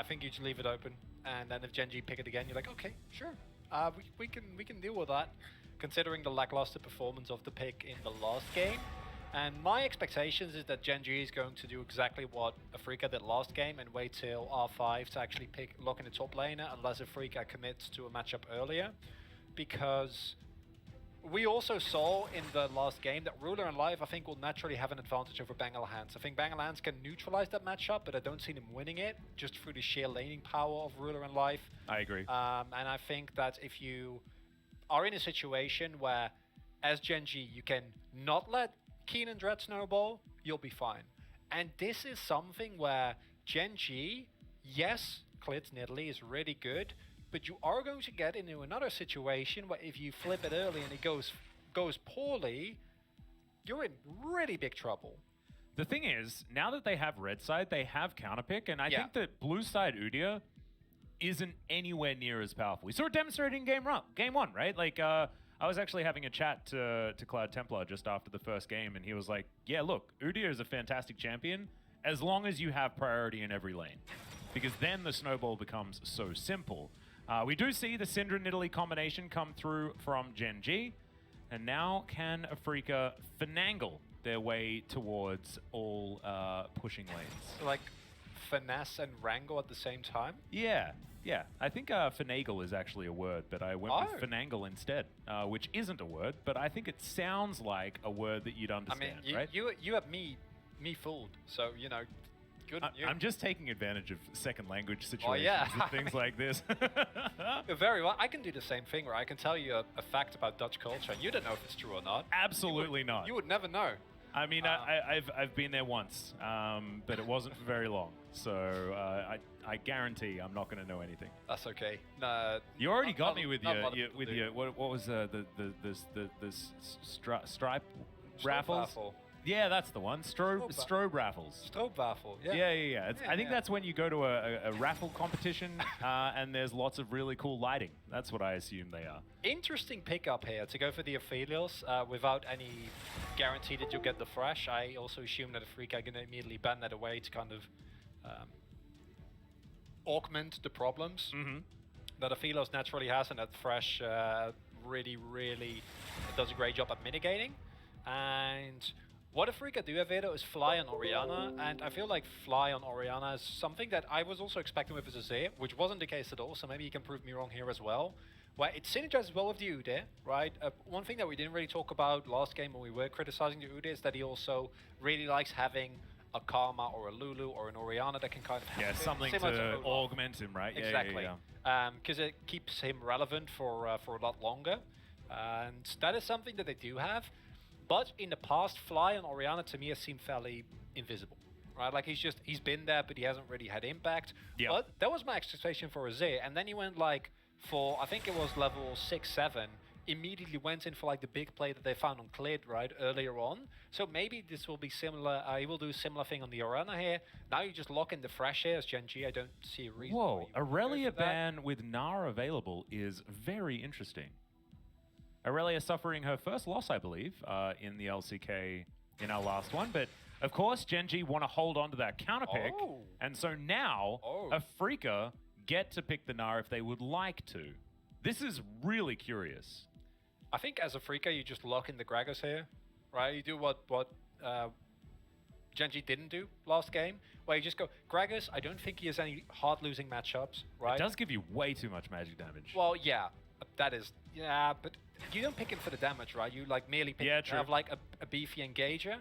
I think you just leave it open, and then if Gen.G pick it again, you're like, okay, sure, we can deal with that, considering the lackluster performance of the pick in the last game. And my expectations is that Gen.G is going to do exactly what Afreeca did last game and wait till R5 to actually lock in the top laner, unless Afreeca commits to a matchup earlier, because we also saw in the last game that Ruler and Live, I think, will naturally have an advantage over Bangalhands. I think Bangalhands can neutralize that matchup, but I don't see them winning it just through the sheer laning power of Ruler and Live. I agree. And I think that if you are in a situation where, as Gen.G, you can not let Keen and Dread snowball, you'll be fine. And this is something where Gen.G, yes, Clit's Nidalee is really good, but you are going to get into another situation where if you flip it early and it goes poorly, you're in really big trouble. The thing is, now that they have red side, they have counterpick, and I think that blue side Udyr isn't anywhere near as powerful. We saw it demonstrated in game one, right? Like, I was actually having a chat to Cloud Templar just after the first game, and he was like, yeah, look, Udyr is a fantastic champion as long as you have priority in every lane, because then the snowball becomes so simple. We do see the Syndra Nidalee combination come through from Gen.G, and now can Afreeca finagle their way towards all pushing lanes? So like finesse and wrangle at the same time? Yeah. I think finagle is actually a word, but I went with finagle instead, which isn't a word, but I think it sounds like a word that you'd understand, I mean, right? You have me fooled, so, you know, good. I'm just taking advantage of second language situations and things like this. Very well. I can do the same thing, where I can tell you a fact about Dutch culture, and you don't know if it's true or not. Absolutely not. You would never know. I mean, I've been there once, but it wasn't for very long. So I guarantee I'm not going to know anything. That's okay. You already got me with your what was the stripe raffles? Yeah, that's the one. Strobe raffles. Strobe raffle. Yeah. Yeah. I think that's when you go to a raffle competition and there's lots of really cool lighting. That's what I assume they are. Interesting pickup here to go for the Aphelios without any guarantee that you'll get the Thresh. I also assume that Afreeca are going to immediately ban that away to kind of augment the problems that Aphelios naturally has, and that Thresh really does a great job at mitigating. And what Afreeca do have here, though, is fly on Orianna, and I feel like fly on Orianna is something that I was also expecting with Azir, which wasn't the case at all, so maybe you can prove me wrong here as well, where it synergizes well with the Udyr, right? One thing that we didn't really talk about last game when we were criticizing the Udyr is that he also really likes having a Karma or a Lulu or an Orianna that can kind of help him. Something to augment him, right? Exactly. Because it keeps him relevant for a lot longer, and that is something that they do have. But in the past, Fly and Orianna to me has seemed fairly invisible, right? Like he's been there, but he hasn't really had impact. But that was my expectation for Azir, and then he went like for, I think it was level 6-7, immediately went in for like the big play that they found on Clid, right, earlier on. So maybe this will be similar. He will do a similar thing on the Orianna here. Now you just lock in the Thresh here as Gen.G. I don't see a reason. Whoa, Aurelia ban with Gnar available is very interesting. Aurelia suffering her first loss, I believe, in the LCK in our last one. But, of course, Gen.G want to hold on to that counter pick. And so now, Afreeca get to pick the Gnar if they would like to. This is really curious. I think as Afreeca, you just lock in the Gragas here, right? You do what Gen.G didn't do last game, where you just go, Gragas, I don't think he has any hard losing matchups, right? It does give you way too much magic damage. Well, yeah, that is, but you don't pick him for the damage, right? You like merely pick him to have like a beefy engager.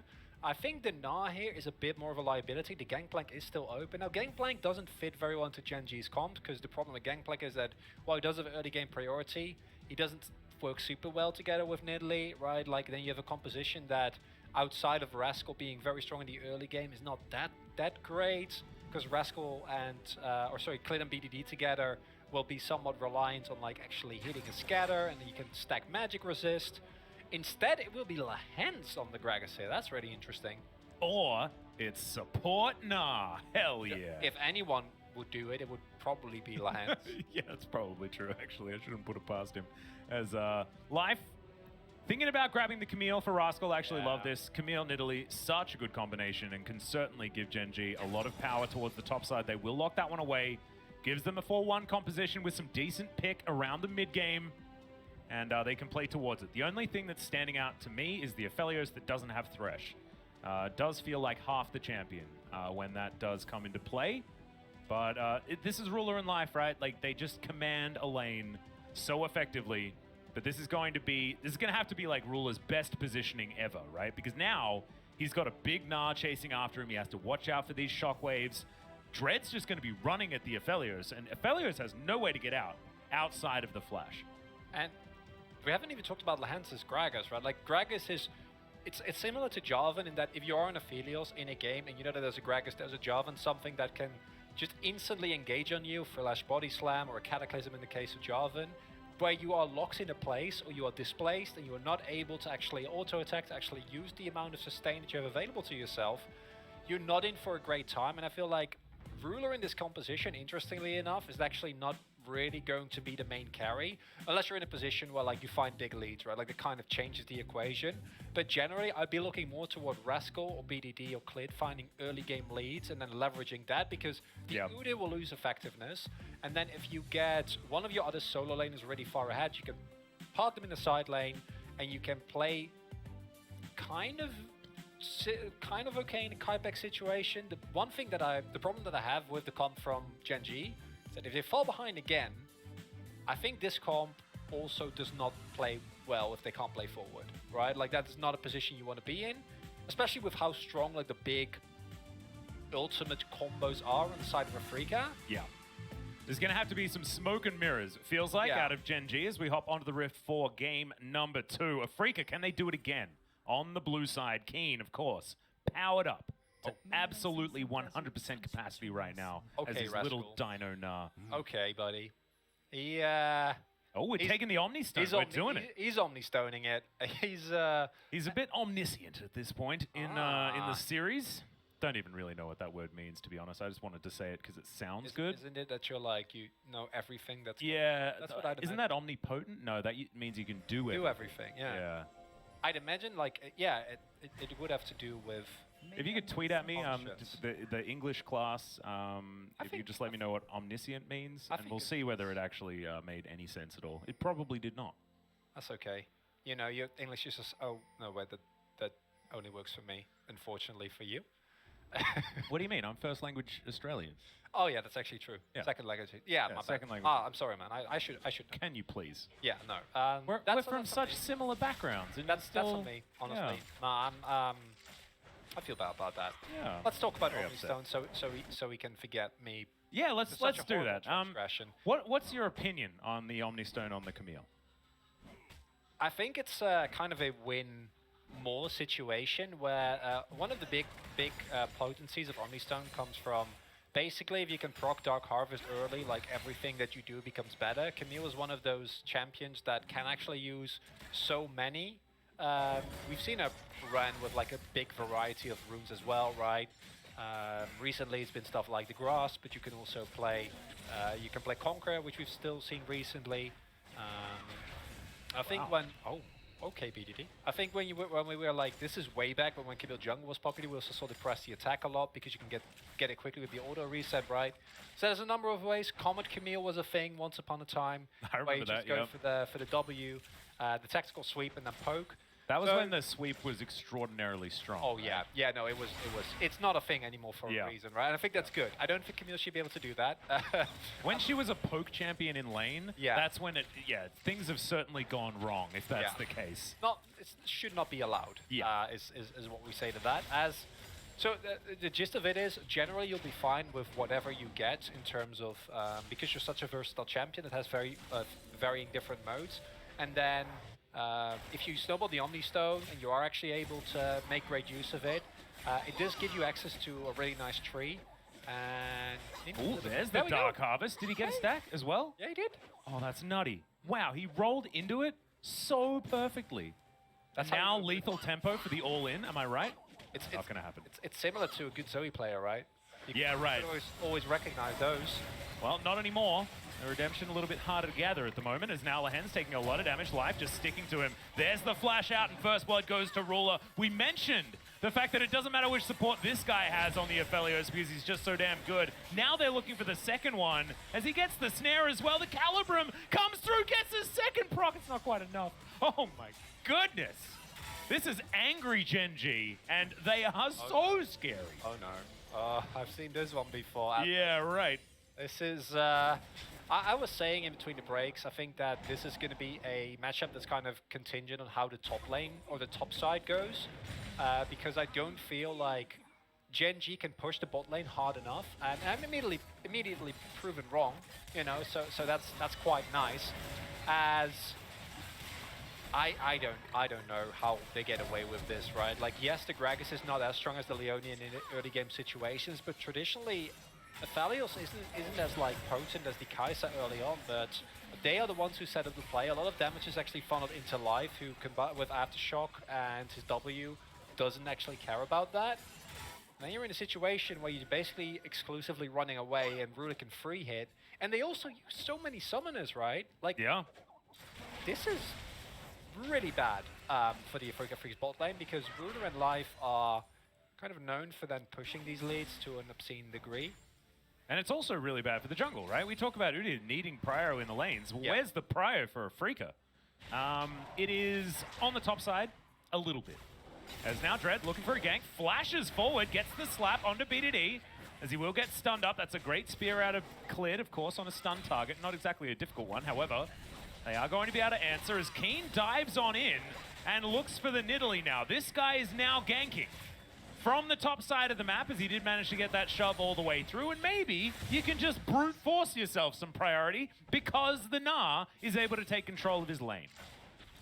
I think the Gnar here is a bit more of a liability. The Gangplank is still open. Now, Gangplank doesn't fit very well into Gen.G's comp, because the problem with Gangplank is that while he does have early game priority, he doesn't work super well together with Nidalee, right? Like, then you have a composition that, outside of Rascal being very strong in the early game, is not that great, because Rascal and, Clid and BDD together will be somewhat reliant on, like, actually hitting a scatter, and then you can stack magic resist. Instead, it will be Lehens on the Gragas here. That's really interesting. Or it's support Gnar. Hell yeah. If anyone would do it, it would probably be Lehens. Yeah, that's probably true, actually. I shouldn't put it past him. As Life Thinking about grabbing the Camille for Rascal, actually love this. Camille Nidalee, such a good combination and can certainly give Gen.G a lot of power towards the top side. They will lock that one away. Gives them a 4-1 composition with some decent pick around the mid-game. And they can play towards it. The only thing that's standing out to me is the Aphelios that doesn't have Thresh. Does feel like half the champion when that does come into play. But this is Ruler in life, right? Like, they just command a lane so effectively. But this is going to have to be like Ruler's best positioning ever, right? Because now he's got a big Gnar chasing after him. He has to watch out for these shockwaves. Dread's just going to be running at the Aphelios, and Aphelios has no way to get out outside of the flash. And we haven't even talked about Lahance's Gragas, right? Like, Gragas is... It's similar to Jarvan in that if you are an Aphelios in a game and you know that there's a Gragas, there's a Jarvan, something that can just instantly engage on you, flash body slam or a Cataclysm in the case of Jarvan, where you are locked in a place or you are displaced and you are not able to actually auto-attack, to actually use the amount of sustain that you have available to yourself, you're not in for a great time. And I feel like Ruler in this composition, interestingly enough, is actually not really going to be the main carry, unless you're in a position where like you find big leads, right? Like it kind of changes the equation. But generally, I'd be looking more toward Rascal or BDD or Clid finding early game leads and then leveraging that, because the Udyr will lose effectiveness. And then if you get one of your other solo laners really far ahead, you can part them in the side lane and you can play kind of okay in a Kai'Pek situation. The problem that I have with the comp from Gen.G is that if they fall behind again, I think this comp also does not play well if they can't play forward, right? Like, that is not a position you want to be in, especially with how strong like the big ultimate combos are on the side of Afreeca. Yeah. There's going to have to be some smoke and mirrors, it feels like, out of Gen.G as we hop onto the Rift for game number 2. Afreeca, can they do it again? On the blue side, Keen, of course, powered up to absolutely 100% capacity right now as his little Dino Gnar. Okay, buddy. Oh, we're taking the Omni Stone. We're doing it. He's Omni Stoning it. He's a bit omniscient at this point in the series. Don't even really know what that word means, to be honest. I just wanted to say it because it sounds good. Isn't it that you're like, you know everything that's... Yeah. That's what I'd Isn't that omnipotent? No, that means you can do everything. Do everything, yeah. I'd imagine, like, it would have to do with... If you could tweet at me, the English class, if you could just let me know what omniscient means, and we'll see whether it actually made any sense at all. It probably did not. That's okay. You know, your English is just... Oh, no, wait, that only works for me, unfortunately for you. What do you mean? I'm first language Australian. Oh yeah, that's actually true. Yeah. Second language. Yeah, my second bad. language. I'm sorry, man. I should. Can you please? Yeah, no. We're from such similar backgrounds, and that's on me, honestly. No, I feel bad about that. Yeah. Let's talk about Omni Stone, so we can forget me. Yeah, let's do that. What's your opinion on the Omni Stone on the Camille? I think it's kind of a win more situation where one of the big potencies of Omni Stone comes from basically if you can proc Dark Harvest early, like everything that you do becomes better. Camille is one of those champions that can actually use so many. We've seen her run with like a big variety of runes as well, right? Recently it's been stuff like the Grass, but you can also play Conqueror, which we've still seen recently. I think okay, BDD. I think when we were like, this is way back when Camille Jungle was popular, we also saw the press the attack a lot because you can get it quickly with the auto reset, right? So there's a number of ways. Comet Camille was a thing once upon a time. I remember that. Where you just go for the W, the tactical sweep and then poke. That was when the sweep was extraordinarily strong. Oh yeah, yeah. No, it's not a thing anymore for a reason, right? And I think that's good. I don't think Camille should be able to do that. When she was a poke champion in lane, that's when things have certainly gone wrong. If that's the case, it should not be allowed. Yeah, is what we say to that. So the gist of it is, generally you'll be fine with whatever you get in terms of because you're such a versatile champion that has varying different modes, and then. If you snowball the Omni Stone and you are actually able to make great use of it, it does give you access to a really nice tree. And there's the Dark Harvest. Did he get a stack as well? Yeah, he did. Oh, that's nutty. Wow, he rolled into it so perfectly. That's now lethal tempo for the all-in. Am I right? It's not going to happen. It's similar to a good Zoe player, right? Yeah, right. Always recognize those. Well, not anymore. The Redemption a little bit harder to gather at the moment as now Lahen's taking a lot of damage. Life just sticking to him. There's the flash out and first blood goes to Ruler. We mentioned the fact that it doesn't matter which support this guy has on the Aphelios because he's just so damn good. Now they're looking for the second one as he gets the snare as well. The Calibrum comes through, gets his second proc. It's not quite enough. Oh my goodness. This is angry Gen.G, and they are so scary. Oh no. I've seen this one before. Yeah, right. This is, I was saying in between the breaks, I think that this is going to be a matchup that's kind of contingent on how the top lane or the top side goes. Because I don't feel like Gen.G can push the bot lane hard enough, and I'm immediately proven wrong, you know, so that's quite nice. As I don't know how they get away with this, right? Like, yes, the Gragas is not as strong as the Leonian in early game situations, but traditionally Aphelios isn't as like potent as the Kai'Sa early on, but they are the ones who set up the play. A lot of damage is actually funneled into Life, who combined with Aftershock and his W doesn't actually care about that. And then you're in a situation where you're basically exclusively running away and Ruler can free hit, and they also use so many summoners, right? Like, yeah, this is really bad for the Afreeca Freecs bot lane because Ruler and Life are kind of known for then pushing these leads to an obscene degree. And it's also really bad for the jungle, right? We talk about Udyr needing prio in the lanes. Yeah. Where's the prio for Afreeca? It is on the top side a little bit. As now Dread looking for a gank, flashes forward, gets the slap onto BDD, as he will get stunned up. That's a great spear out of Clid, of course, on a stun target. Not exactly a difficult one, however, they are going to be able to answer as Keen dives on in and looks for the Nidalee now. This guy is now ganking from the top side of the map, as he did manage to get that shove all the way through, and maybe you can just brute force yourself some priority because the Gnar is able to take control of his lane.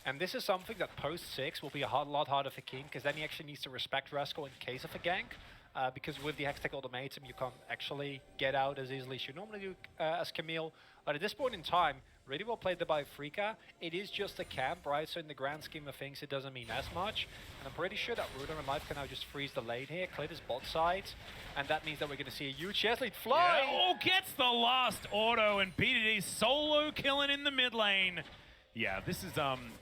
And this is something that post-6 will be a lot harder for Keen, because then he actually needs to respect Rascal in case of a gank, because with the Hextech Ultimatum you can't actually get out as easily as you normally do as Camille. But at this point in time, really well played there by Afreeca. It is just a camp, right? So in the grand scheme of things, it doesn't mean as much. And I'm pretty sure that Ruler and Life can now just freeze the lane here, clear his bot side, and that means that we're going to see a huge chest lead fly. Yeah. Oh, gets the last auto, and BDD solo killing in the mid lane. Yeah, this is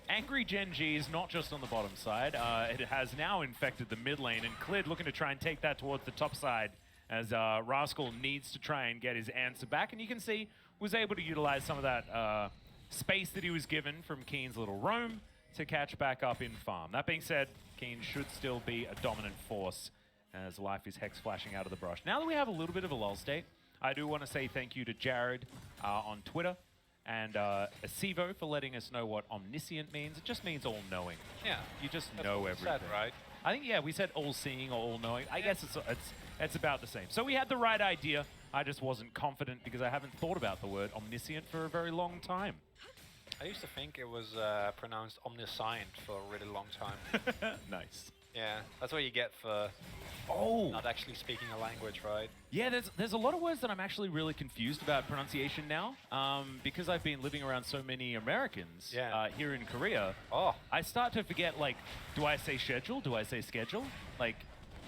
angry Gen.G is not just on the bottom side. It has now infected the mid lane, and Clid looking to try and take that towards the top side as Rascal needs to try and get his answer back. And you can see was able to utilize some of that space that he was given from Keen's little roam to catch back up in farm. That being said, Keen should still be a dominant force as Life is hex flashing out of the brush. Now that we have a little bit of a lull state, I do want to say thank you to Jared on Twitter and Acevo for letting us know what omniscient means. It just means all-knowing. Yeah. You just know everything. Said, right? I think, yeah, we said all-seeing or all-knowing. I guess it's about the same. So we had the right idea. I just wasn't confident because I haven't thought about the word omniscient for a very long time. I used to think it was pronounced omniscient for a really long time. Nice. Yeah, that's what you get for not actually speaking a language, right? Yeah, there's a lot of words that I'm actually really confused about pronunciation now, because I've been living around so many Americans here in Korea. Oh. I start to forget, like, do I say schedule? Do I say schedule? Like,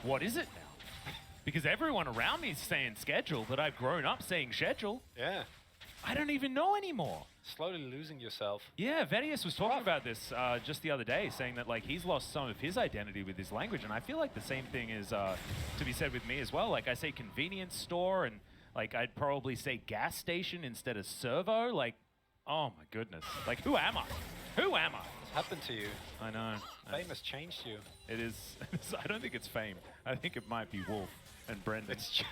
what is it now? Because everyone around me is saying schedule, but I've grown up saying schedule. Yeah. I don't even know anymore. Slowly losing yourself. Yeah, Vedius was talking about this just the other day, saying that like he's lost some of his identity with his language, and I feel like the same thing is to be said with me as well. Like I say convenience store, and like I'd probably say gas station instead of servo. Like, oh my goodness. Like, who am I? Who am I? What's happened to you? I know. Fame has changed you. It is. I don't think it's fame. I think it might be Wolf and Brendan. It's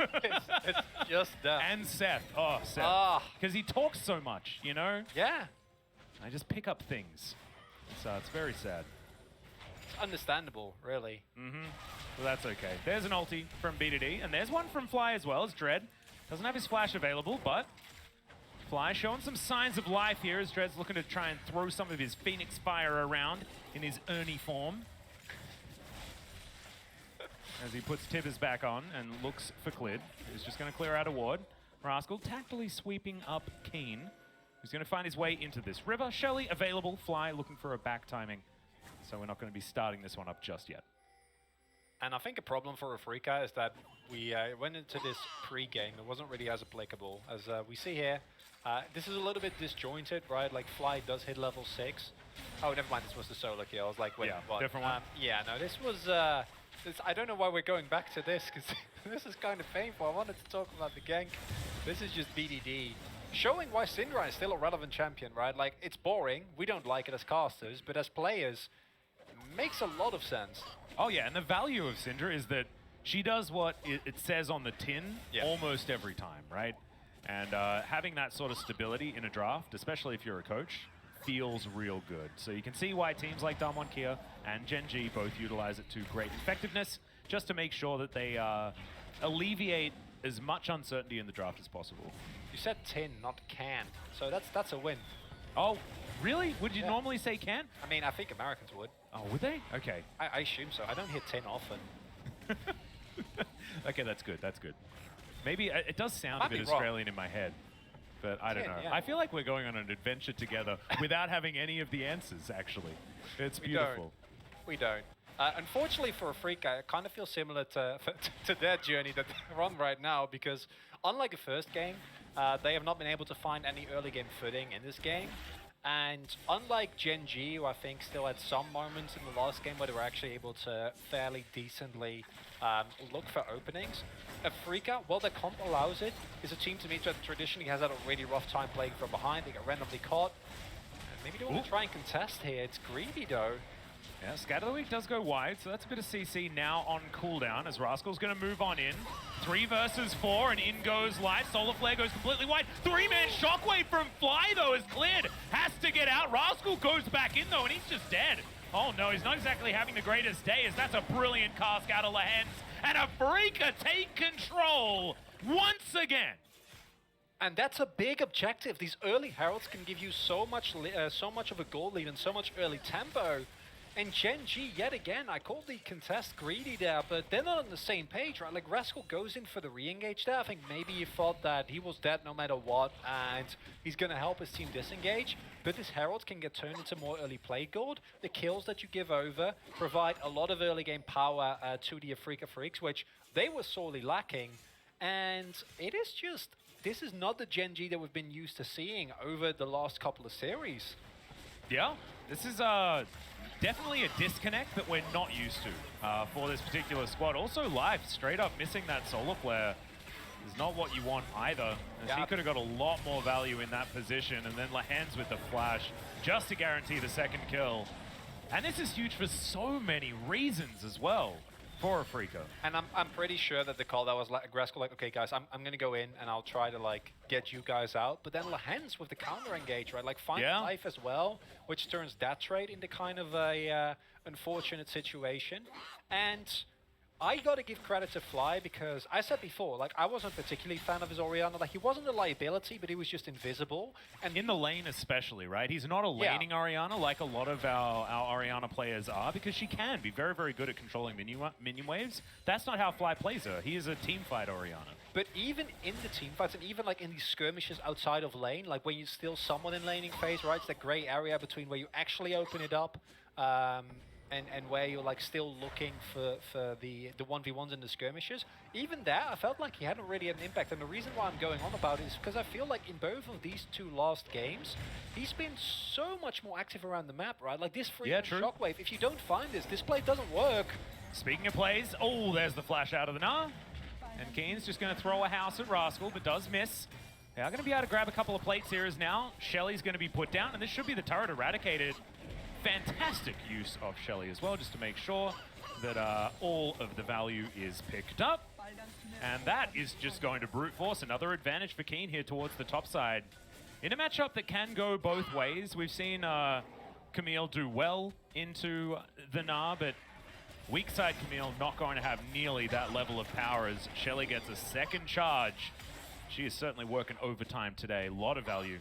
just that. And Seth. Oh, Seth. Because he talks so much, you know? Yeah. I just pick up things. So it's very sad. It's understandable, really. Mm-hmm. Well, that's okay. There's an ulti from B2D, and there's one from Fly as well, as Dread. Doesn't have his flash available, but Fly showing some signs of life here as Dread's looking to try and throw some of his Phoenix Fire around in his Ernie form. As he puts Tibbers back on and looks for Clid, who's just going to clear out a ward. Rascal tactfully sweeping up Keen, who's going to find his way into this river. Shelly available, Fly looking for a back timing. So we're not going to be starting this one up just yet. And I think a problem for Afreeca is that we went into this pre-game. It wasn't really as applicable. As we see here, This is a little bit disjointed, right? Like Fly does hit level 6. Oh, never mind. This was the solo kill. I was like, wait, yeah, what? Different one. Yeah, no, this was. I don't know why we're going back to this because this is kind of painful. I wanted to talk about the gank. This is just BDD. Showing why Syndra is still a relevant champion, right? Like, it's boring. We don't like it as casters, but as players, makes a lot of sense. Oh yeah, and the value of Syndra is that she does what it says on the tin almost every time, right? And having that sort of stability in a draft, especially if you're a coach, feels real good. So you can see why teams like Damwon Kia and Gen.G both utilize it to great effectiveness, just to make sure that they alleviate as much uncertainty in the draft as possible. You said tin, not can, so that's a win. Oh, really? Would you normally say can? I mean, I think Americans would. Oh, would they? Okay. I assume so. I don't hear tin often. Okay, that's good. That's good. Maybe it does sound a bit Australian in my head, but I don't know. Yeah. I feel like we're going on an adventure together without having any of the answers, actually. It's beautiful. We don't. Unfortunately for Afreeca, it kind of feels similar to their journey that they're on right now, because unlike the first game, they have not been able to find any early game footing in this game. And unlike Gen.G, who I think still had some moments in the last game where they were actually able to fairly decently look for openings, Afreeca, while their comp allows it, is a team to me that traditionally has had a really rough time playing from behind. They get randomly caught. And maybe they want to try and contest here. It's greedy though. Yeah, Scatter the Weak does go wide, so that's a bit of CC now on cooldown as Rascal's going to move on in. 3 versus 4, and in goes Light. Solar Flare goes completely wide. 3-man Shockwave from Fly, though, is cleared. Has to get out. Rascal goes back in, though, and he's just dead. Oh, no, he's not exactly having the greatest day, as that's a brilliant cast out of Lehens. And Afreeca take control once again. And that's a big objective. These early Heralds can give you so much of a goal lead and so much early tempo. And Gen.G, yet again, I called the contest greedy there, but they're not on the same page, right? Like, Rascal goes in for the re-engage there. I think maybe he thought that he was dead no matter what, and he's going to help his team disengage. But this Herald can get turned into more early play gold. The kills that you give over provide a lot of early game power to the Afreeca Freecs, which they were sorely lacking. And it is just, this is not the Gen.G that we've been used to seeing over the last couple of series. Yeah, this is definitely a disconnect that we're not used to for this particular squad. Also, Life straight up missing that Solar Flare is not what you want either, as he could have got a lot more value in that position. And then Lehens with the flash just to guarantee the second kill. And this is huge for so many reasons as well for Afreeca. And I'm pretty sure that the call that was like Rascal, like, okay guys, I'm gonna go in and I'll try to like get you guys out. But then Lehens with the counter engage, right? Like find Life as well, which turns that trade into kind of a unfortunate situation. And I gotta give credit to Fly, because I said before, like, I wasn't particularly a fan of his Orianna. Like, he wasn't a liability, but he was just invisible. And in the lane especially, right? He's not a laning Orianna like a lot of our Orianna players are, because she can be very, very good at controlling minion waves. That's not how Fly plays her. He is a teamfight Orianna. But even in the teamfights, and even like in these skirmishes outside of lane, like when you still someone in laning phase, right? It's that gray area between where you actually open it up, and where you're like still looking for the 1v1s and the skirmishes. Even there, I felt like he hadn't really had an impact. And the reason why I'm going on about it is because I feel like in both of these 2 last games, he's been so much more active around the map, right? Like this free Shockwave, if you don't find this play doesn't work. Speaking of plays, oh, there's the flash out of the Gnar. And Keen's just going to throw a house at Rascal, but does miss. They are going to be able to grab a couple of plates here as now Shelly's going to be put down, and this should be the turret eradicated. Fantastic use of Shelly as well, just to make sure that all of the value is picked up. And that is just going to brute force another advantage for Keen here towards the top side. In a matchup that can go both ways, we've seen Camille do well into the Gnar, but weak side Camille not going to have nearly that level of power as Shelly gets a second charge. She is certainly working overtime today. A lot of value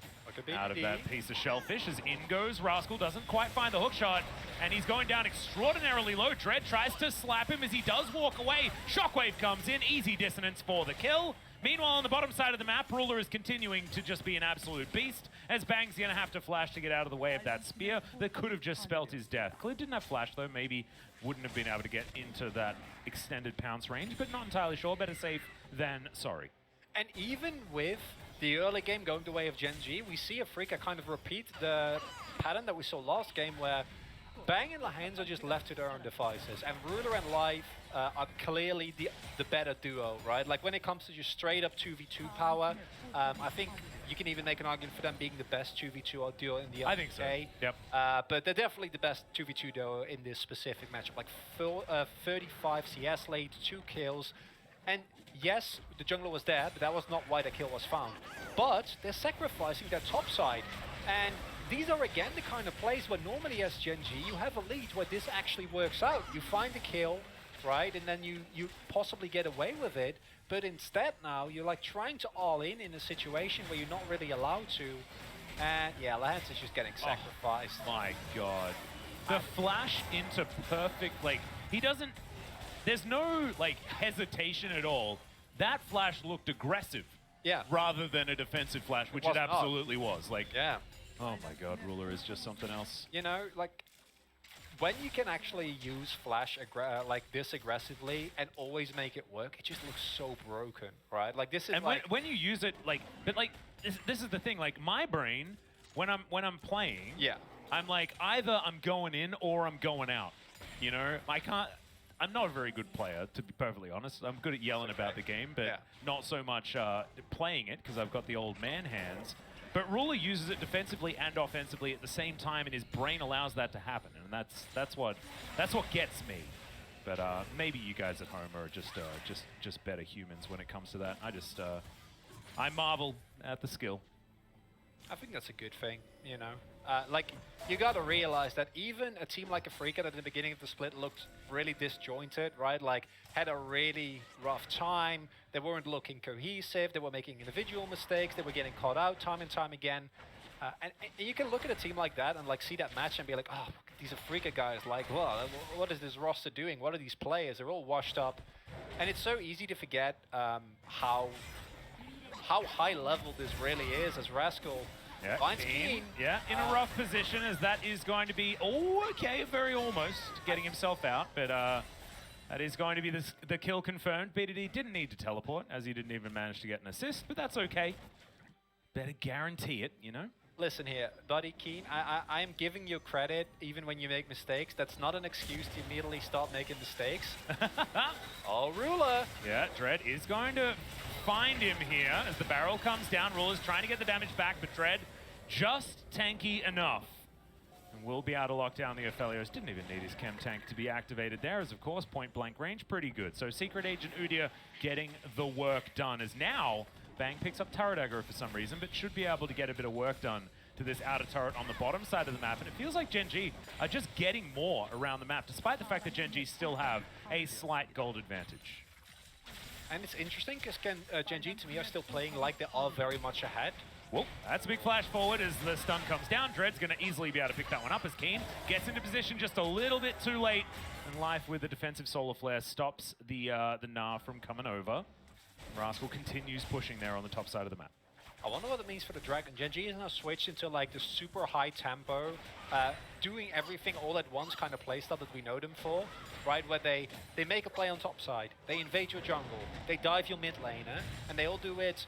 out of that piece of shellfish as in goes. Rascal doesn't quite find the hook shot, and he's going down extraordinarily low. Dread tries to slap him as he does walk away. Shockwave comes in, easy dissonance for the kill. Meanwhile, on the bottom side of the map, Ruler is continuing to just be an absolute beast, as Bang's going to have to flash to get out of the way of that spear that could have just spelt his death. Clid didn't have flash, though. Maybe wouldn't have been able to get into that extended pounce range, but not entirely sure. Better safe than sorry. And even with the early game going the way of Gen.G, we see Afreeca kind of repeat the pattern that we saw last game where Bang and Lahens are just left to their own devices, and Ruler and Life are clearly the better duo, right? Like when it comes to just straight up 2v2 power, I think you can even make an argument for them being the best 2v2 duo in the LCK. I think so, yep. But they're definitely the best 2v2 duo in this specific matchup. Like 35 CS lead, 2 kills, and yes, the jungler was there, but that was not why the kill was found. But they're sacrificing their top side, and these are again the kind of plays where normally as Gen.G you have a lead where this actually works out. You find a kill, right, and then you possibly get away with it, but instead now you're like trying to all in a situation where you're not really allowed to, and yeah, Lahens is just getting sacrificed. Oh my god. The flash into perfect, like, he doesn't, there's no like hesitation at all. That flash looked aggressive. Yeah. Rather than a defensive flash, which it absolutely was. Like, yeah. Oh my god, Ruler is just something else. You know, like, when you can actually use flash like this aggressively and always make it work, it just looks so broken, right? Like this is and like when you use it, like, but like this is the thing. Like my brain, when I'm playing, yeah, I'm like either I'm going in or I'm going out. You know, I can't. I'm not a very good player, to be perfectly honest. I'm good at yelling about the game, but not so much playing it because I've got the old man hands. But Ruler uses it defensively and offensively at the same time, and his brain allows that to happen, and that's what gets me. But maybe you guys at home are just better humans when it comes to that. I marvel at the skill. I think that's a good thing, you know. Like, you gotta realize that even a team like Afreeca that at the beginning of the split looked really disjointed, right? Like, had a really rough time. They weren't looking cohesive. They were making individual mistakes. They were getting caught out time and time again. And you can look at a team like that and like see that match and be like, oh, these Afreeca guys, like, well, what is this roster doing? What are these players? They're all washed up. And it's so easy to forget how high level this really is as Rascal finds Keen. Yeah, in a rough position as that is going to be, very almost getting himself out, but that is going to be the kill confirmed. BDD didn't need to teleport as he didn't even manage to get an assist, but that's okay. Better guarantee it, you know? Listen here, buddy Keen, I am giving you credit even when you make mistakes. That's not an excuse to immediately stop making mistakes. Oh, Ruler! Yeah, Dread is going to find him here as the barrel comes down. Ruler's trying to get the damage back, but Dread just tanky enough. And will be able to lock down the Aphelios. Didn't even need his chem tank to be activated there, as of course point blank range, pretty good. So Secret Agent Udyr getting the work done, as now Bang picks up turret aggro for some reason, but should be able to get a bit of work done to this outer turret on the bottom side of the map. And it feels like Gen.G are just getting more around the map, despite the fact that Gen.G still have a slight gold advantage. And it's interesting because Gen.G to me are still playing like they are very much ahead. Whoa, that's a big flash forward as the stun comes down. Dread's going to easily be able to pick that one up as Keen gets into position just a little bit too late. And Life with the defensive solar flare stops the Gnar from coming over. Rascal continues pushing there on the top side of the map. I wonder what it means for the Dragon. Gen.G is now switched into like the super high tempo, doing everything all at once kind of playstyle that we know them for, right? Where they make a play on top side, they invade your jungle, they dive your mid laner, and they all do it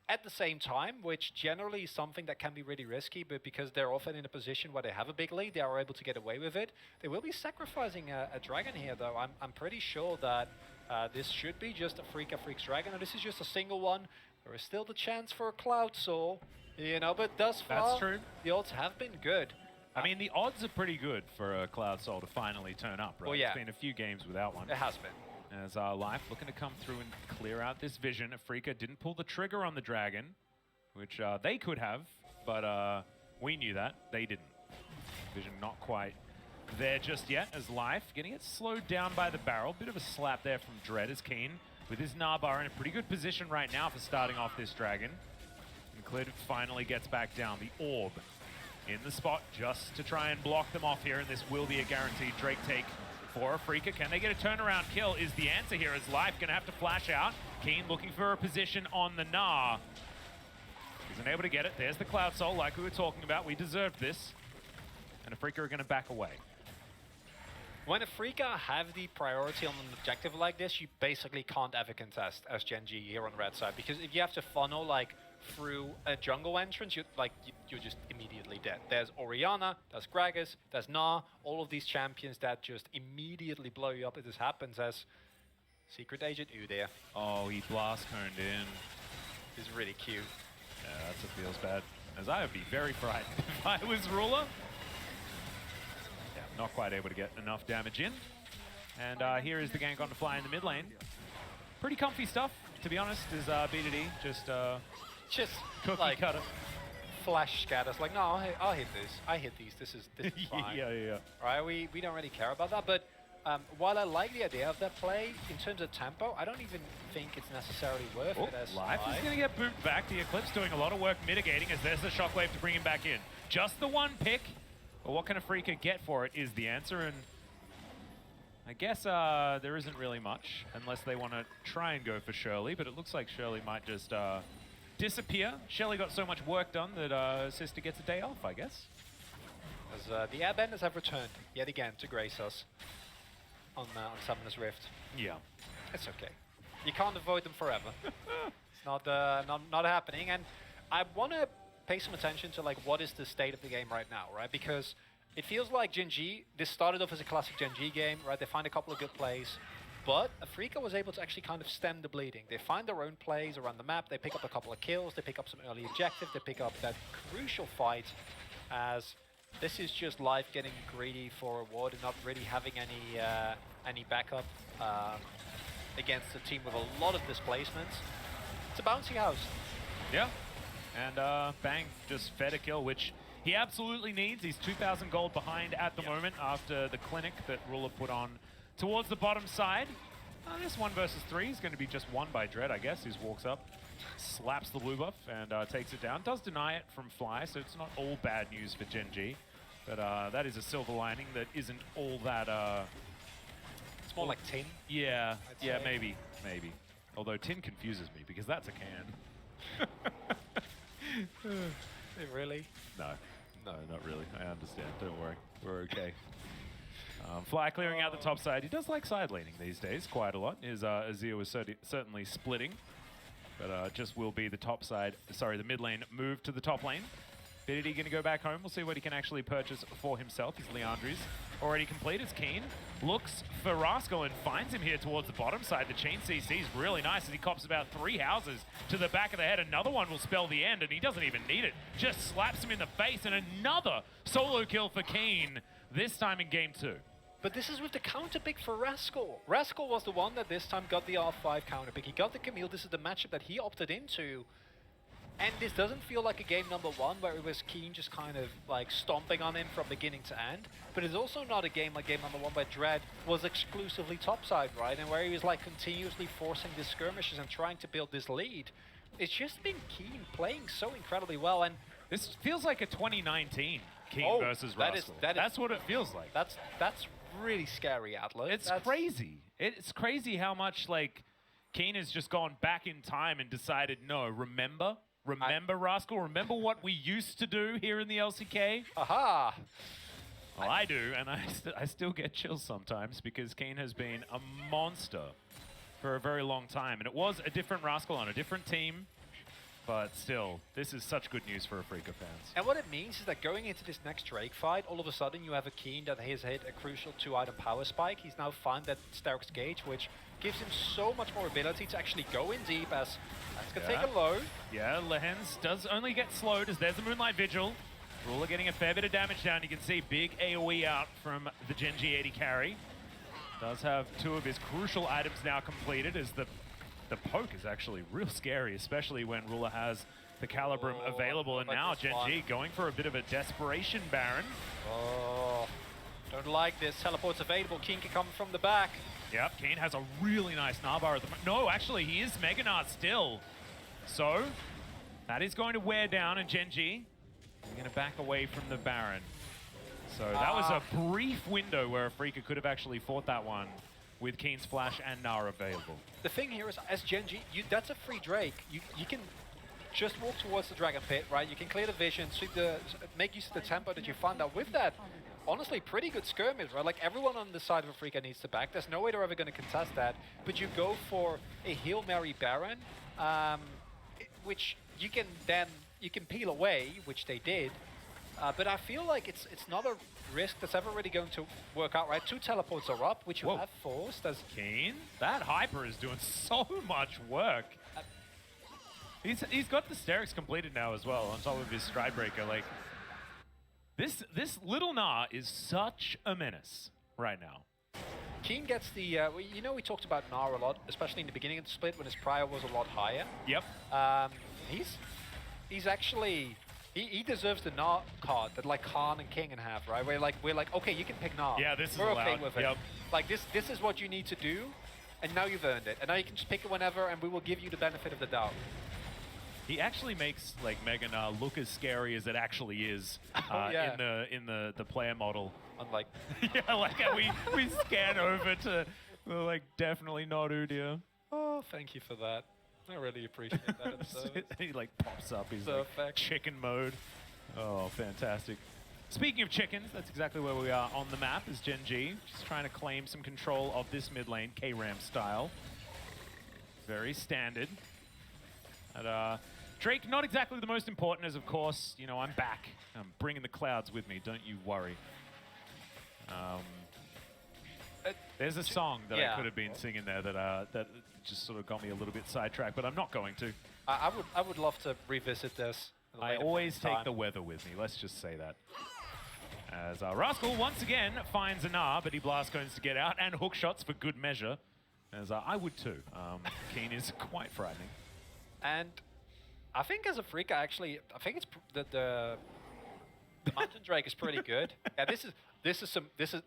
at the same time, which generally is something that can be really risky, but because they're often in a position where they have a big lead, they are able to get away with it. They will be sacrificing a Dragon here, though. I'm pretty sure that this should be just a Afreeca Freecs Dragon, and this is just a single one. There is still the chance for a Cloud Soul, you know, but thus far, that's true. The odds have been good. I mean, the odds are pretty good for a Cloud Soul to finally turn up, right? Well, yeah. It's been a few games without one. It has been. As Life looking to come through and clear out this vision. Afreeca didn't pull the trigger on the Dragon, which they could have, but we knew that. They didn't. Vision not quite there just yet, as Life getting it slowed down by the barrel. Bit of a slap there from Dread as Keen with his Gnar in a pretty good position right now for starting off this Dragon. And Clid finally gets back down. The Orb in the spot just to try and block them off here, and this will be a guaranteed Drake take for Afreeca. Can they get a turnaround kill is the answer here, as Life gonna have to flash out. Keen looking for a position on the Gnar. Isn't able to get it. There's the Cloud Soul like we were talking about. We deserved this. And Afreeca are gonna back away. When Afreeca have the priority on an objective like this, you basically can't ever contest as Gen.G here on red side, because if you have to funnel like through a jungle entrance, you're just immediately dead. There's Orianna, there's Gragas, there's Na, all of these champions that just immediately blow you up if this happens, as Secret Agent Udyr. Oh, he blast coned in. He's really cute. Yeah, that's what feels bad. As I would be very frightened if I was Ruler. Yeah, not quite able to get enough damage in. And here is the gank on the fly in the mid lane. Pretty comfy stuff, to be honest, is B2D. Just cookie like cutter. Flash scatters, like, no, I'll hit this. I hit these, this is fine. Yeah. Right, we don't really care about that, but while I like the idea of that play, in terms of tempo, I don't even think it's necessarily worth it as Life is going to get booped back. The Eclipse doing a lot of work mitigating as there's the shockwave to bring him back in. Just the one pick, but what can Afreeca get for it is the answer, and I guess there isn't really much, unless they want to try and go for Shirley, but it looks like Shirley might just disappear. Shirley got so much work done that Sister gets a day off, I guess. As the Airbenders have returned yet again to grace us on Summoner's Rift. Yeah. It's okay. You can't avoid them forever. It's not happening, and I want to pay some attention to like what is the state of the game right now, right? Because it feels like Gen.G, this started off as a classic Gen.G game, right? They find a couple of good plays, but Afreeca was able to actually kind of stem the bleeding. They find their own plays around the map, they pick up a couple of kills, they pick up some early objective, they pick up that crucial fight, as this is just life getting greedy for reward and not really having any backup against a team with a lot of displacements. It's a bouncy house. Yeah, and Bang just fed a kill, which he absolutely needs. He's 2,000 gold behind at the moment after the clinic that Ruler put on towards the bottom side. This 1 versus 3 is going to be just won by Dread, I guess, who walks up, slaps the blue buff, and takes it down. Does deny it from Fly, so it's not all bad news for Gen.G. But that is a silver lining that isn't all that... It's more like tin. Yeah, yeah, maybe. Although tin confuses me, because that's a can. Really? No, not really. I understand. Don't worry. We're okay. Fly clearing out the top side. He does like side laning these days quite a lot. His Azir was certainly splitting, but just will be the top side. Sorry, the mid lane move to the top lane. B2D going to go back home. We'll see what he can actually purchase for himself. His Leandri's already complete. As Keen looks for Rascal and finds him here towards the bottom side. The chain CC is really nice as he cops about 3 houses to the back of the head. Another one will spell the end, and he doesn't even need it. Just slaps him in the face, and another solo kill for Keen, this time in game 2. But this is with the counter pick for Rascal. Rascal was the one that this time got the R5 counter pick. He got the Camille. This is the matchup that he opted into. And this doesn't feel like a game number 1 where it was Keen just kind of like stomping on him from beginning to end. But it's also not a game like game number 1 where Dread was exclusively topside, right? And where he was like continuously forcing these skirmishes and trying to build this lead. It's just been Keen playing so incredibly well. And this feels like a 2019 Keen versus Rascal. That's what it feels like. That's really scary, Atlas. It's crazy. It's crazy how much like Keen has just gone back in time and decided, no, remember Rascal, remember what we used to do here in the LCK? Aha! Well, I do, and I still get chills sometimes because Keen has been a monster for a very long time. And it was a different Rascal on a different team, but still, this is such good news for Afreeca fans. And what it means is that going into this next Drake fight, all of a sudden you have a Keen that has hit a crucial 2-item power spike. He's now found that Sterk's Gauge, which gives him so much more ability to actually go in deep as that's going to take a low. Yeah, Lehens does only get slowed as there's the Moonlight Vigil. Ruler getting a fair bit of damage down. You can see big AoE out from the Gen.G 80 carry. Does have 2 of his crucial items now completed as the poke is actually real scary, especially when Ruler has the Calibrum available. And now Gen.G going for a bit of a desperation Baron. Oh, don't like this. Teleport's available. Keen can come from the back. Yep, Keen has a really nice Nabbar at the moment. No, actually, he is Mega Gnar still. So, that is going to wear down, and Gen.G is going to back away from the Baron. So that was a brief window where Afreeca could have actually fought that one with Keen's Flash and Gnar available. The thing here is, as Gen.G, that's a free Drake. You can just walk towards the Dragon Pit, right? You can clear the vision, make use of the tempo that you find out with that honestly pretty good skirmish, right? Like everyone on the side of Afreeca needs to back. There's no way they're ever going to contest that. But you go for a Hail Mary Baron, which you can peel away, which they did. But I feel like it's not a risk that's ever really going to work out, right? 2 teleports are up, which you have forced as Keen. That Hyper is doing so much work. He's got the Sterix completed now as well, on top of his Stride Breaker. Like this little Gnar is such a menace right now. Keen gets the, you know, we talked about Gnar a lot, especially in the beginning of the split when his prior was a lot higher. Yep. He's actually, he deserves the Gnar card that like Khan and King have, right? We're like, okay, you can pick Gnar. Yeah, this is We're allowed. okay with it. Yep. Like this is what you need to do, and now you've earned it. And now you can just pick it whenever, and we will give you the benefit of the doubt. He actually makes like Mega Gnar look as scary as it actually is in the player model. Unlike yeah, like how we scan over to like definitely not Udyr. Oh, thank you for that. I really appreciate that. He like pops up. He's like chicken mode. Oh, fantastic. Speaking of chickens, that's exactly where we are on the map as Gen.G. Just trying to claim some control of this mid lane, K-Ram style. Very standard. And Drake, not exactly the most important, as of course, you know, I'm back. I'm bringing the clouds with me, don't you worry. There's a song that I could have been singing there that just sort of got me a little bit sidetracked, but I'm not going to. I would love to revisit this. I always take the weather with me, let's just say that. As Rascal once again finds a Gnar, but he blast cones to get out, and hook shots for good measure. As I would too. Keen is quite frightening. And I think as a Afreeca, actually, I think it's the Mountain Drake is pretty good. Yeah, this is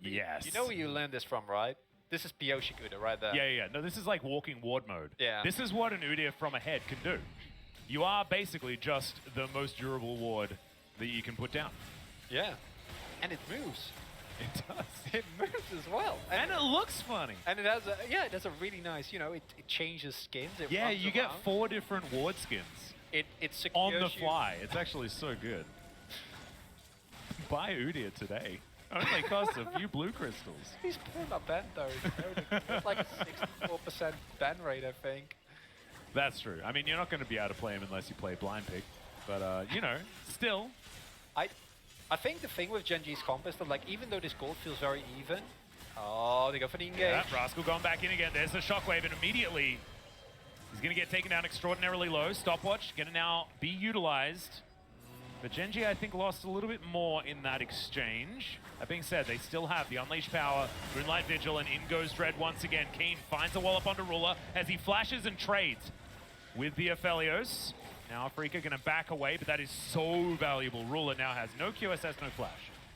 yes. You know where you learned this from, right? This is Pioshikuda right there. Yeah. No, this is like walking ward mode. Yeah. This is what an Udyr from ahead can do. You are basically just the most durable ward that you can put down. Yeah. And it moves. It does. It moves as well. And it looks funny. And it has a really nice, you know, it changes skins. It yeah, you around. get 4 different ward skins. It secures on the fly. It's actually so good. Buy Udyr today. Only costs a few blue crystals. He's pulling up Ben though. It's like a 64% Ben rate, I think. That's true. I mean, you're not going to be able to play him unless you play blind pick. But, you know, still. I think the thing with Gen.G's comp is that, like, even though this gold feels very even, oh, they go for the engage. Yeah, Rascal going back in again. There's the shockwave, and immediately he's going to get taken down extraordinarily low. Stopwatch going to now be utilized. But Gen.G, I think, lost a little bit more in that exchange. That being said, they still have the Unleashed Power, Moonlight Vigil, and in goes Dread once again. Keen finds a wall up onto Ruler as he flashes and trades with the Aphelios. Now Afreeca going to back away, but that is so valuable. Ruler now has no QSS, no flash.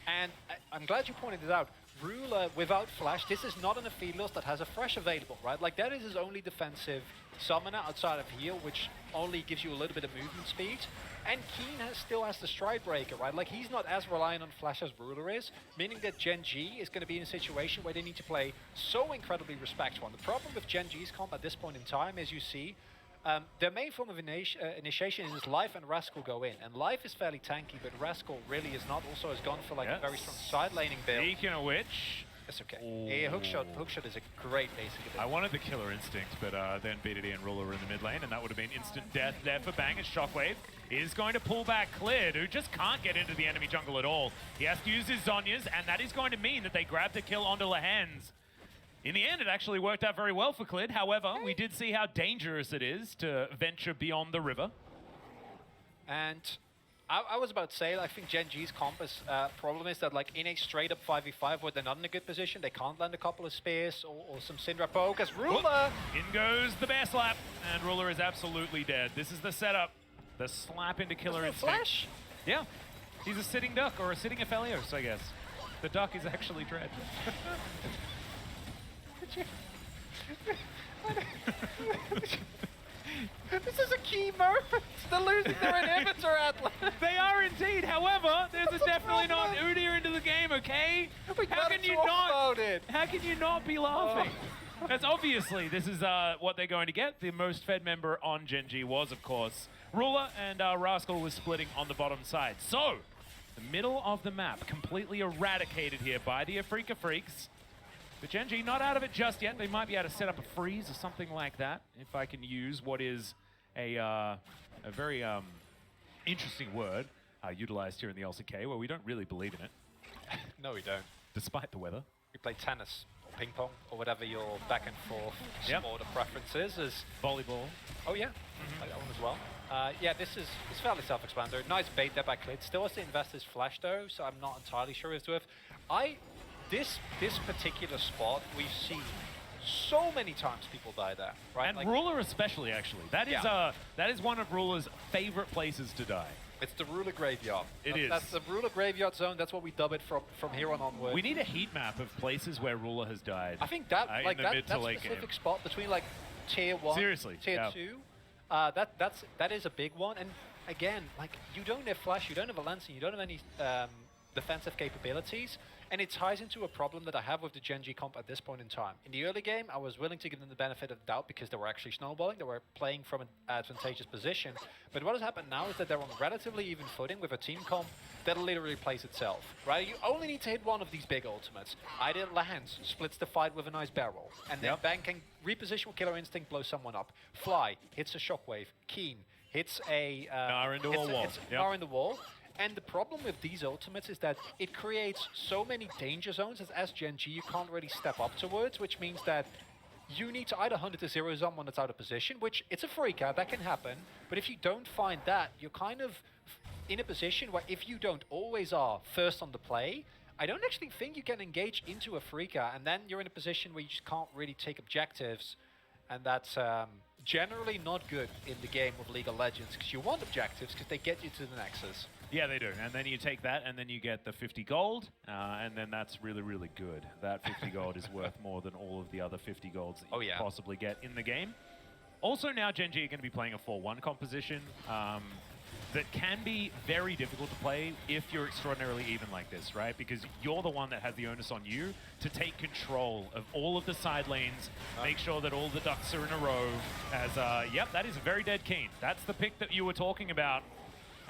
And I'm glad you pointed it out. Ruler without flash, this is not an Aphelios that has a fresh available, right? Like that is his only defensive summoner outside of heal, which only gives you a little bit of movement speed. And Keen still has the Stride Breaker, right? Like he's not as reliant on flash as Ruler is, meaning that Gen.G is going to be in a situation where they need to play so incredibly respectful. And the problem with Gen.G's comp at this point in time, as you see, their main form of initiation is Life and Rascal go in. And Life is fairly tanky, but Rascal really is not. Also has gone for like a very strong side laning build. Speaking of which... It's okay. Yeah, hookshot is a great basic ability. I wanted the Killer Instinct, but then BDD and Ruler were in the mid lane, and that would have been instant death there for Bang. As Shockwave is going to pull back Cleared, who just can't get into the enemy jungle at all. He has to use his Zhonya's, and that is going to mean that they grab the kill onto Lehends. In the end, it actually worked out very well for Clid. However, we did see how dangerous it is to venture beyond the river. And I was about to say, I think Gen.G's compass problem is that, like, in a straight-up 5v5 where they're not in a good position, they can't land a couple of spears or some Syndra poke as Ruler. In goes the bear slap, and Ruler is absolutely dead. This is the setup. The slap into Killer Instinct. Flash? Yeah. He's a sitting duck, or a sitting Aphelios, I guess. The duck is actually Dread. This is a key moment. They're losing their inhibitor, Atlas. They are indeed. However, there's definitely not Udyr into the game, okay? How can you not be laughing? That's obviously, this is what they're going to get. The most fed member on Gen.G was, of course, Ruler, and Rascal was splitting on the bottom side. So, The middle of the map completely eradicated here by the Afreeca Freecs. But Gen.G not out of it just yet. They might be able to set up a freeze or something like that, if I can use what is a very interesting word utilized here in the LCK, where we don't really believe in it. No, we don't. Despite the weather. We play tennis or ping pong or whatever your back and forth sport of preference is. Volleyball. Oh yeah, like that one as well. Yeah, this is fairly self-explanatory. Nice bait there by Clid. Still has to invest his flash though, so I'm not entirely sure as to if this particular spot we've seen so many times people die there, right? And like, Ruler especially, actually. That is one of Ruler's favorite places to die. It's the Ruler graveyard. Is. That's the Ruler graveyard zone. That's what we dub it from here on onward. We need a heat map of places where Ruler has died. I think that that specific spot between like tier 1, seriously, tier 2, that is a big one. And again, like you don't have flash, you don't have a lancing, you don't have any defensive capabilities. And it ties into a problem that I have with the Gen.G comp at this point in time. In the early game, I was willing to give them the benefit of the doubt because they were actually snowballing. They were playing from an advantageous position. But what has happened now is that they're on relatively even footing with a team comp that literally plays itself, right? You only need to hit one of these big ultimates. Either lands, splits the fight with a nice barrel, and then Bang can reposition with Killer Instinct, blow someone up. Fly hits a shockwave. Keen hits a Gnar into a wall. Gnar in the wall. And the problem with these ultimates is that it creates so many danger zones as Gen.G you can't really step up towards, which means that you need to either 100 to 0 someone that's out of position, which it's a Freeca, that can happen, but if you don't find that, you're kind of in a position where if you don't always are first on the play, I don't actually think you can engage into a Freeca, and then you're in a position where you just can't really take objectives, and that's generally not good in the game of League of Legends, because you want objectives because they get you to the Nexus. Yeah, they do. And then you take that, and then you get the 50 gold, and then that's really, really good. That 50 gold is worth more than all of the other 50 golds that you possibly get in the game. Also, now Gen.G are going to be playing a 4-1 composition that can be very difficult to play if you're extraordinarily even like this, right? Because you're the one that has the onus on you to take control of all of the side lanes, make sure that all the ducks are in a row. As, yep, that is a very dead Keen. That's the pick that you were talking about.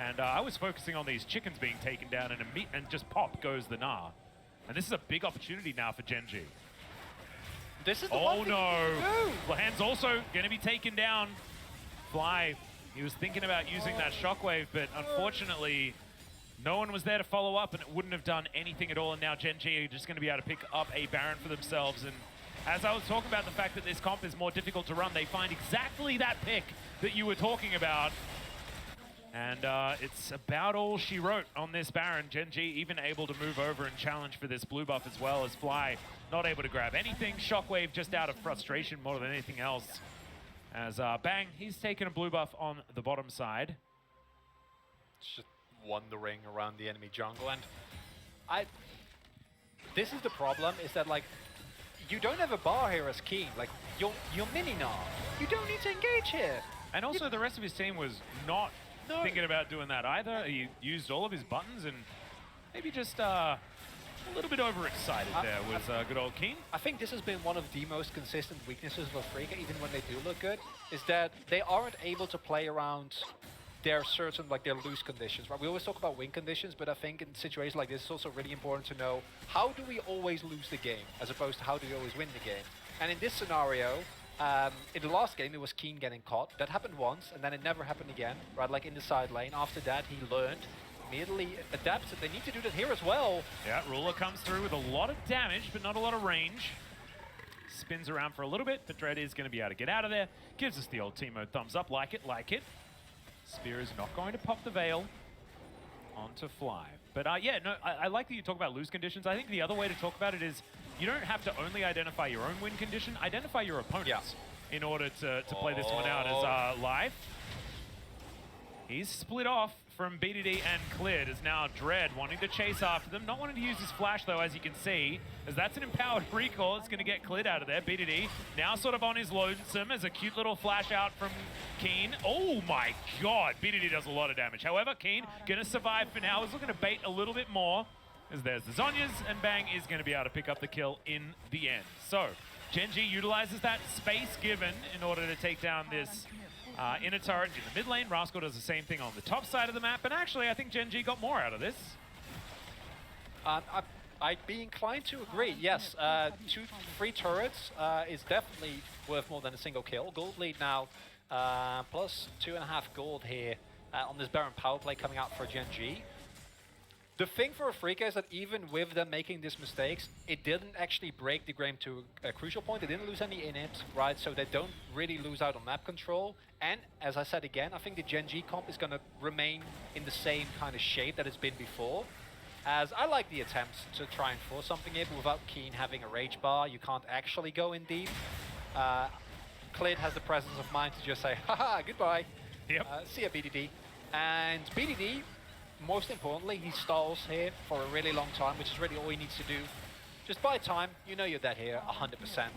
And I was focusing on these chickens being taken down and just pop goes the Gnar. And this is a big opportunity now for Gen.G. This is the oh no! Lahan's also going to be taken down. Fly, he was thinking about using that shockwave, but unfortunately, no one was there to follow up, and it wouldn't have done anything at all. And now Gen.G are just going to be able to pick up a Baron for themselves. And as I was talking about the fact that this comp is more difficult to run, they find exactly that pick that you were talking about. And it's about all she wrote on this Baron. Gen.G even able to move over and challenge for this blue buff as well, as Fly not able to grab anything. Shockwave just out of frustration more than anything else. As Bang, he's taken a blue buff on the bottom side. Just wandering around the enemy jungle, and this is the problem, is that like you don't have a bar here as Keen. Like you're mini Gnar. You don't need to engage here. And also the rest of his team was not thinking about doing that either. He used all of his buttons and maybe just a little bit overexcited there was good old Keen. I think this has been one of the most consistent weaknesses of Afreeca, even when they do look good, is that they aren't able to play around their certain, like their loose conditions, right? We always talk about win conditions, but I think in situations like this, it's also really important to know, how do we always lose the game, as opposed to how do we always win the game? And in this scenario, in the last game, it was Keen getting caught. That happened once, and then it never happened again, right? Like in the side lane. After that, he learned, immediately adapted. They need to do that here as well. Yeah, Ruler comes through with a lot of damage, but not a lot of range. Spins around for a little bit, but Dread is going to be able to get out of there. Gives us the old team mode thumbs up, like it, like it. Spear is not going to pop the Veil onto Fly. But yeah, no, I like that you talk about lose conditions. I think the other way to talk about it is you don't have to only identify your own win condition, identify your opponent's in order to play this one out as live. He's split off from BDD and Clid, as now Dread wanting to chase after them. Not wanting to use his flash though, as you can see, as that's an empowered recall. It's going to get Clid out of there. BDD now sort of on his lonesome as a cute little flash out from Keen. Oh my god, BDD does a lot of damage. However, Keen going to survive for now. Is looking to bait a little bit more, as there's the Zhonya's, and Bang is going to be able to pick up the kill in the end. So, Gen.G utilizes that space given in order to take down this inner turret in the mid lane. Rascal does the same thing on the top side of the map, and actually I think Gen.G got more out of this. I'd be inclined to agree. Yes, 2 free turrets is definitely worth more than a single kill. Gold lead now, plus 2.5 gold here on this Baron power play coming out for Gen.G. The thing for Afreeca is that even with them making these mistakes, it didn't actually break the game to a crucial point. They didn't lose any init, right? So they don't really lose out on map control. And as I said again, I think the Gen.G comp is going to remain in the same kind of shape that it's been before. As I like the attempts to try and force something here, but without Keen having a rage bar, you can't actually go in deep. Clid has the presence of mind to just say, haha, goodbye. Yep. See ya, BDD. And BDD, most importantly, he stalls here for a really long time, which is really all he needs to do. Just buy time, you know you're dead here, 100%.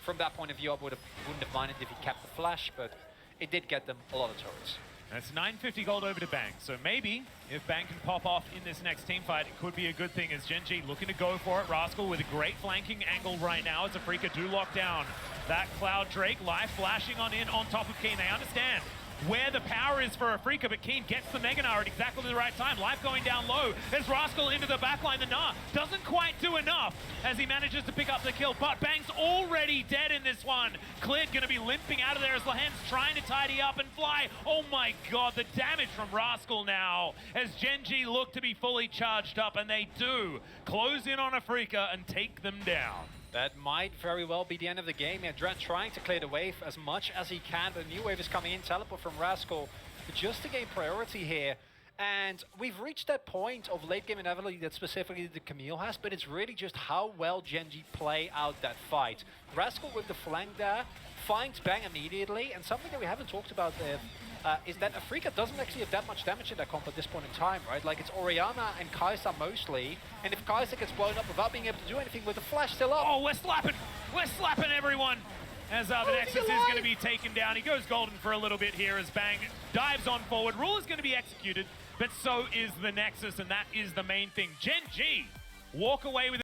From that point of view, I wouldn't have minded if he kept the flash, but it did get them a lot of turrets. That's 950 gold over to Bang. So maybe if Bang can pop off in this next team fight, it could be a good thing as Gen.G looking to go for it. Rascal with a great flanking angle right now as Afreeca do lock down that Cloud Drake. Life flashing on in on top of Keen. They understand where the power is for Afreeca, but Keen gets the Mega Gnar at exactly the right time. Life going down low as Rascal into the backline. The Gnar doesn't quite do enough as he manages to pick up the kill, but Bang's already dead in this one. Clid gonna be limping out of there as Lahen's trying to tidy up and fly. Oh my god, the damage from Rascal now as Gen.G look to be fully charged up, and they do close in on Afreeca and take them down. That might very well be the end of the game. Yeah, Dren trying to clear the wave as much as he can, but a new wave is coming in. Teleport from Rascal just to gain priority here. And we've reached that point of late game inevitability that specifically the Camille has, but it's really just how well Gen.G play out that fight. Rascal with the flank there finds Bang immediately, and something that we haven't talked about is that Afreeca doesn't actually have that much damage in their comp at this point in time, right? Like, it's Orianna and Kai'Sa mostly, and if Kai'Sa gets blown up without being able to do anything with the flash still up... Oh, we're slapping everyone as the Nexus is going to be taken down. He goes golden for a little bit here as Bang dives on forward. Rule is going to be executed, but so is the Nexus, and that is the main thing. Gen.G walk away with